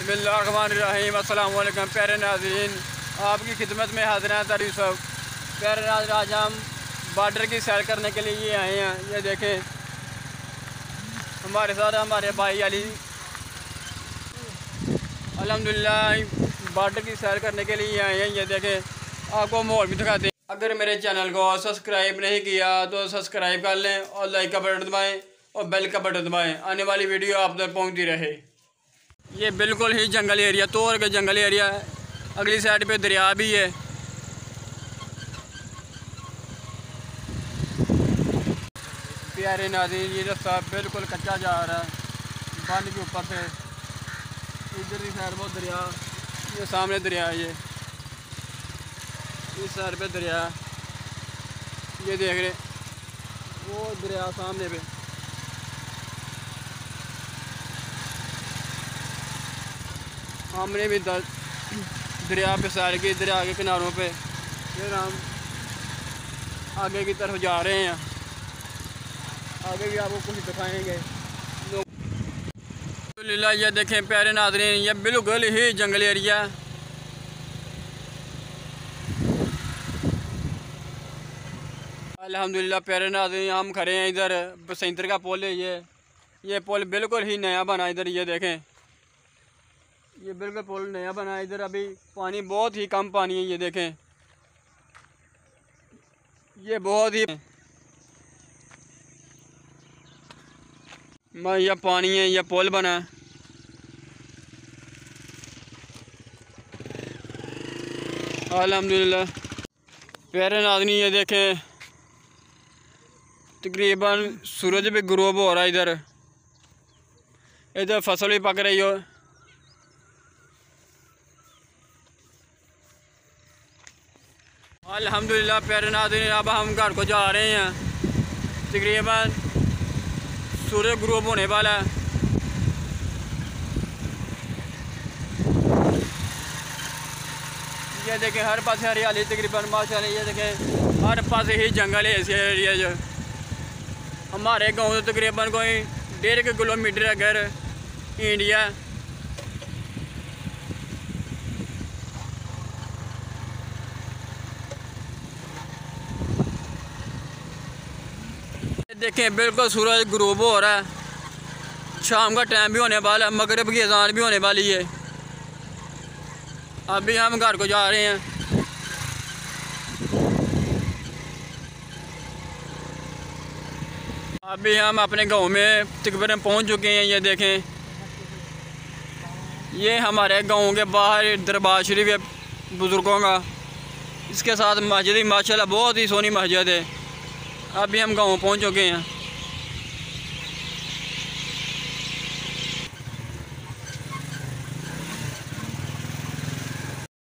बिस्मिल्लाहिर्रहमानिर्रहीम। अस्सलाम वालेकुम प्यारे नाज़रीन, आपकी खिदमत में हाज़िर हैं तारीफ़ साहब। प्यारे नाज़रीन, आज हम बॉर्डर की सैर करने के लिए ये आए हैं। ये देखें, हमारे साथ हमारे भाई अली अल्हम्दुलिल्लाह बॉर्डर की सैर करने के लिए आए हैं। ये देखें, आपको माहौल भी दिखाते हैं। अगर मेरे चैनल को सब्सक्राइब नहीं किया तो सब्सक्राइब कर लें और लाइक का बटन दबाएँ और बेल का बटन दबाएँ, आने वाली वीडियो आप तक पहुँचती रहे। ये बिल्कुल ही जंगल एरिया, तोर का जंगल एरिया है। अगली साइड पे दरिया भी है। प्यारे नाज़रीन, ये रास्ता बिल्कुल कच्चा जा रहा है बांध के ऊपर से। इधर की साइड वो दरिया, ये सामने दरिया है। ये इस साइड पे दरिया, ये देख रहे वो दरिया सामने पे। हमने भी दरिया पे सैर की, दरिया के किनारों पे। फिर हम आगे की तरफ जा रहे हैं। आगे भी आपको कुछ दिखाएंगे। अल्हम्दुलिल्लाह, ये देखें प्यारे नाज़रीन, ये बिल्कुल ही जंगल एरिया। अल्हम्दुलिल्लाह प्यारे नाज़रीन, हम खड़े हैं इधर बसंतर का पुल है। ये पुल बिल्कुल ही नया बना। इधर ये देखें, ये बिल्कुल पुल नया बना है। इधर अभी पानी बहुत ही कम पानी है। ये देखें, ये बहुत ही यह पानी है। यह पुल बना है। अल्हम्दुलिल्लाह प्यारे नाज़रीन, ये देखें तकरीबन सूरज भी गुरूब हो रहा है। इधर फसल भी पक रही हो। अल्हम्दुलिल्लाह प्यारे नाज़रीन, अब हम घर को जा रहे हैं। तकरीबन सूरज गुरूब होने वाला है। ये देखें, हर पास हरियाली तकरीबन माशाल्लाह। ये देखें, हर पास ही जंगल है। ऐसे एरिया जो हमारे गांव से तकरीबन कोई 1.5 किलोमीटर अगर इंडिया। देखें बिल्कुल सूरज गुरूब हो रहा है। शाम का टाइम भी होने वाला है, मगरिब की अज़ान भी होने वाली है। अभी हम घर को जा रहे हैं। अभी हम अपने गांव में तकरीबन पहुंच चुके हैं। ये देखें, ये हमारे गांव के बाहर दरबार शरीफ है बुज़ुर्गों का। इसके साथ मस्जिद, माशाल्लाह बहुत ही सोहनी मस्जिद है। अभी हम गांव पहुंच चुके हैं।